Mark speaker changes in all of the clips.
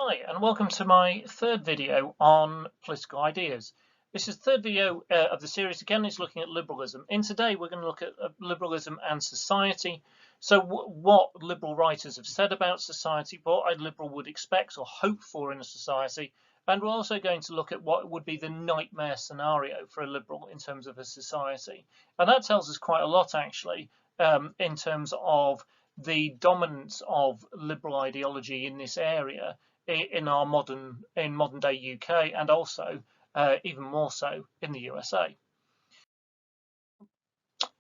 Speaker 1: Hi, and welcome to my third video on political ideas. This is the third video of the series. Again, it's looking at liberalism. In today, we're going to look at liberalism and society. So what liberal writers have said about society, what a liberal would expect or hope for in a society, and we're also going to look at what would be the nightmare scenario for a liberal in terms of a society. And that tells us quite a lot, actually, in terms of the dominance of liberal ideology in this area in modern day UK, and also even more so in the USA.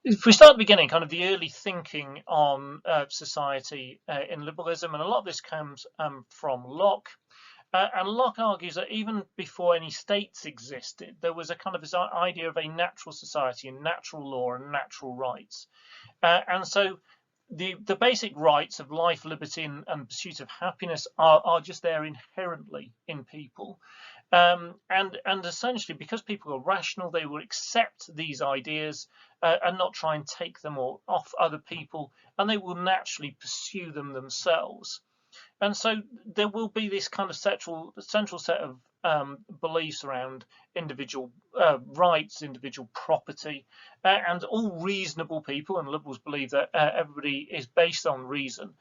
Speaker 1: If we start at the beginning, kind of the early thinking on society in liberalism, and a lot of this comes from Locke. And Locke argues that even before any states existed, there was a kind of this idea of a natural society and natural law and natural rights. And so the basic rights of life, liberty, and pursuit of happiness are just there inherently in people. And essentially, because people are rational, they will accept these ideas and not try and take them off other people, and they will naturally pursue them themselves. And so there will be this kind of central set of beliefs around individual rights, individual property, and all reasonable people, and liberals believe that everybody is based on reason,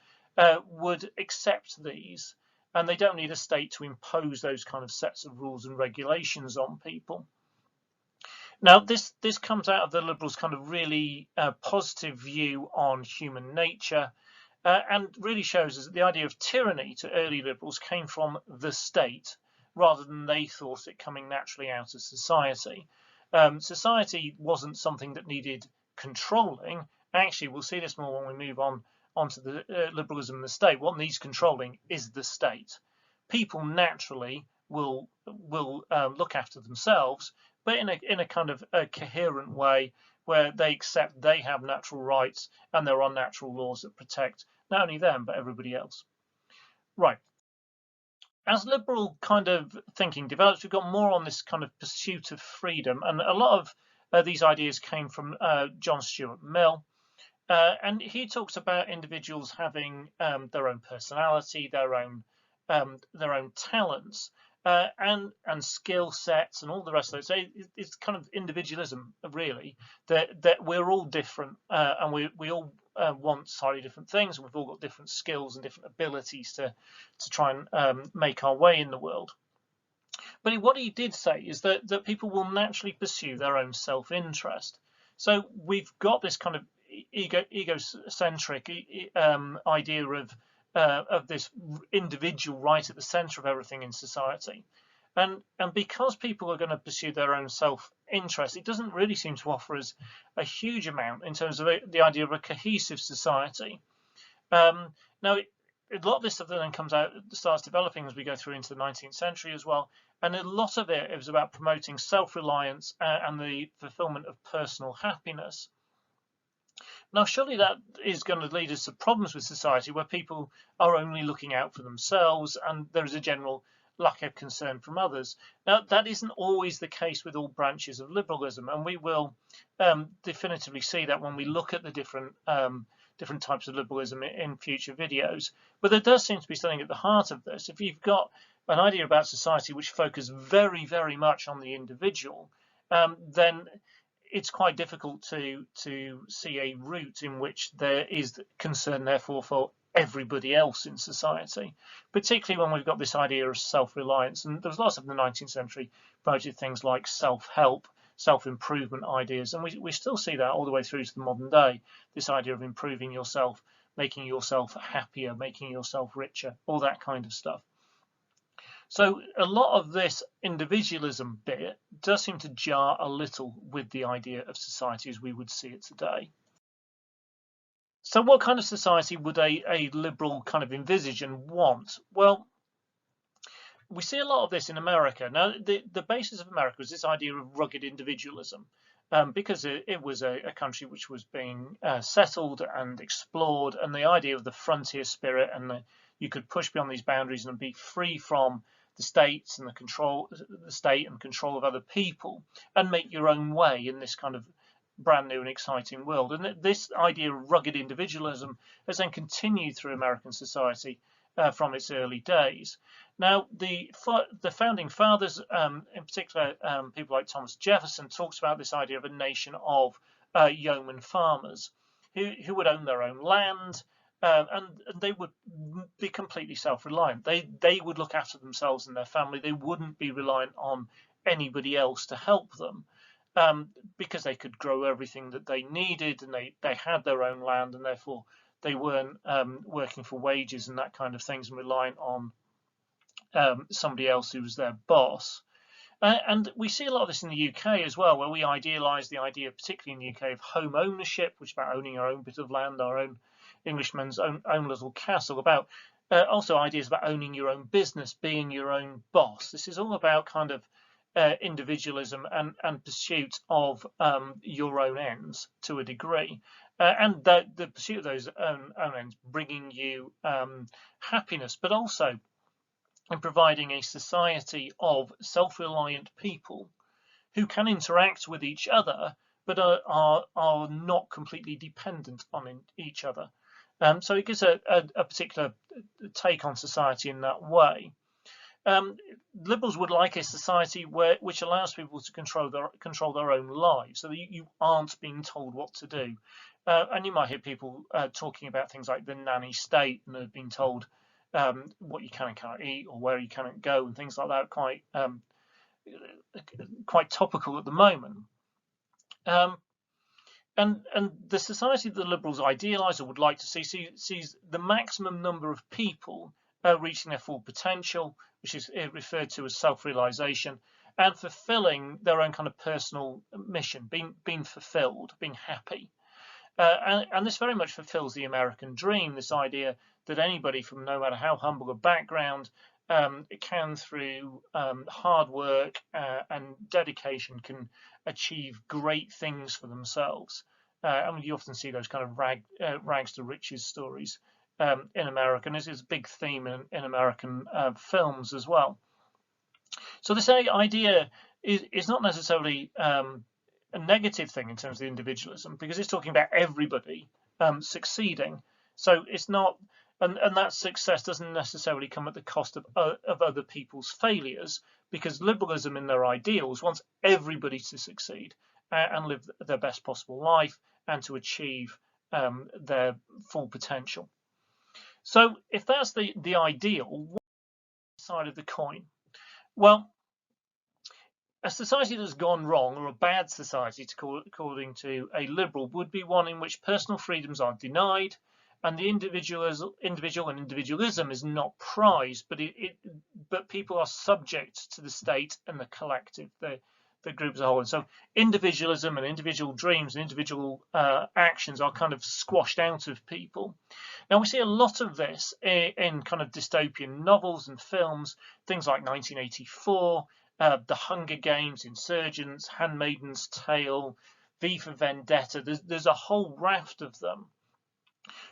Speaker 1: would accept these, and they don't need a state to impose those kind of sets of rules and regulations on people. Now, this comes out of the liberals' kind of really positive view on human nature, and really shows us that the idea of tyranny to early liberals came from the state rather than they thought it coming naturally out of society. Society wasn't something that needed controlling. Actually, we'll see this more when we move on onto the liberalism and the state. What needs controlling is the state. People naturally will look after themselves, but in a kind of a coherent way, where they accept they have natural rights and there are natural laws that protect not only them but everybody else. Right. As liberal kind of thinking develops, we've got more on this kind of pursuit of freedom, and a lot of these ideas came from John Stuart Mill, and he talks about individuals having their own personality, their own talents, and skill sets and all the rest of it. So it's kind of individualism, really, that we're all different, and we all want slightly different things. We've all got different skills and different abilities to try and make our way in the world. But what he did say is that people will naturally pursue their own self-interest. So we've got this kind of egocentric idea of this individual right at the center of everything in society, and because people are going to pursue their own self-interest, it doesn't really seem to offer us a huge amount in terms of the idea of a cohesive society. Now, a lot of this stuff then starts developing as we go through into the 19th century as well, and a lot of it was about promoting self-reliance and the fulfillment of personal happiness. Now, surely that is going to lead us to problems with society where people are only looking out for themselves and there is a general lack of concern from others. Now, that isn't always the case with all branches of liberalism, and we will definitively see that when we look at the different types of liberalism in future videos. But there does seem to be something at the heart of this. If you've got an idea about society which focuses very, very much on the individual, then it's quite difficult to see a route in which there is concern, therefore, for everybody else in society, particularly when we've got this idea of self-reliance. And there was lots of the 19th century promoted things like self-help, self-improvement ideas, and we still see that all the way through to the modern day, this idea of improving yourself, making yourself happier, making yourself richer, all that kind of stuff. So a lot of this individualism bit does seem to jar a little with the idea of society as we would see it today. So what kind of society would a liberal kind of envisage and want? Well, we see a lot of this in America. Now, the basis of America was this idea of rugged individualism, because it was a country which was being settled and explored, and the idea of the frontier spirit, and you could push beyond these boundaries and be free from the states and the state and control of other people, and make your own way in this kind of brand new and exciting world. And this idea of rugged individualism has then continued through American society from its early days. Now, the founding fathers, in particular, people like Thomas Jefferson, talks about this idea of a nation of yeoman farmers who would own their own land, and they would be completely self-reliant. They would look after themselves and their family. They wouldn't be reliant on anybody else to help them, because they could grow everything that they needed, and they had their own land, and therefore they weren't working for wages and that kind of things and reliant on somebody else who was their boss. And we see a lot of this in the UK as well, where we idealise the idea, particularly in the UK, of home ownership, which is about owning our own bit of land, our own Englishman's own little castle, about also ideas about owning your own business, being your own boss. This is all about kind of individualism and pursuit of your own ends to a degree, and the pursuit of those own ends bringing you happiness, but also in providing a society of self-reliant people who can interact with each other, but are not completely dependent on each other. So it gives a particular take on society in that way. Liberals would like a society which allows people to control their own lives, so that you aren't being told what to do. And you might hear people talking about things like the nanny state, and they've been told what you can and cannot eat, or where you cannot go, and things like that. Quite topical at the moment. And the society that the Liberals idealise or would like to see sees the maximum number of people reaching their full potential, which is referred to as self-realisation, and fulfilling their own kind of personal mission, being fulfilled, being happy. And this very much fulfills the American dream, this idea that anybody from no matter how humble a background can, through hard work and dedication, can achieve great things for themselves. And you often see those kind of rags to riches stories in America, and this is a big theme in American films as well. So this idea is not necessarily a negative thing in terms of individualism, because it's talking about everybody succeeding. So it's not, and that success doesn't necessarily come at the cost of other people's failures, because liberalism in their ideals wants everybody to succeed and live their best possible life and to achieve their full potential. So if that's the ideal, what's the side of the coin? Well, a society that's gone wrong, or a bad society, according to a liberal, would be one in which personal freedoms are denied, and the individual and individualism is not prized, but people are subject to the state and the collective, the group as a whole. And so individualism and individual dreams and individual actions are kind of squashed out of people. Now, we see a lot of this in kind of dystopian novels and films, things like 1984, The Hunger Games, Insurgents, Handmaid's Tale, V for Vendetta. There's a whole raft of them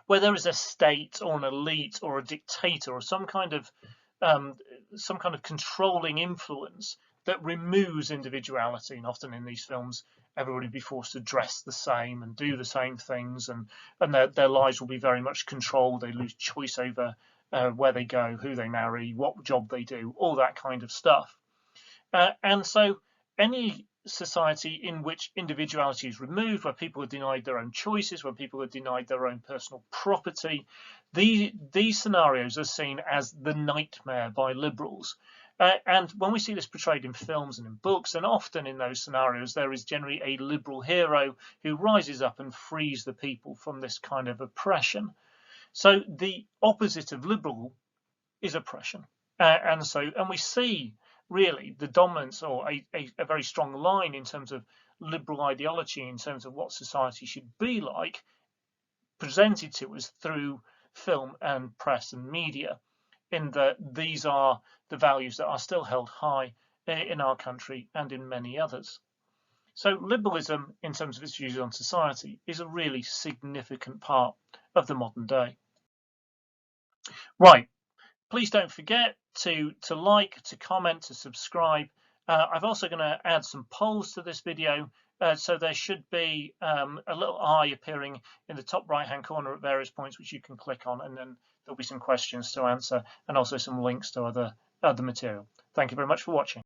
Speaker 1: where there is a state or an elite or a dictator or some kind of controlling influence that removes individuality. And often in these films, everybody will be forced to dress the same and do the same things, and their lives will be very much controlled. They lose choice over where they go, who they marry, what job they do, all that kind of stuff. And so any society in which individuality is removed, where people are denied their own choices, where people are denied their own personal property, these scenarios are seen as the nightmare by liberals. And when we see this portrayed in films and in books, and often in those scenarios, there is generally a liberal hero who rises up and frees the people from this kind of oppression. So the opposite of liberal is oppression. And we see really the dominance, or a very strong line in terms of liberal ideology, in terms of what society should be like, presented to us through film and press and media, in that these are the values that are still held high in our country and in many others. So liberalism, in terms of its views on society, is a really significant part of the modern day. Right. Please don't forget to like, to comment, to subscribe. I'm also going to add some polls to this video, so there should be a little eye appearing in the top right hand corner at various points, which you can click on, and then there'll be some questions to answer and also some links to other material. Thank you very much for watching.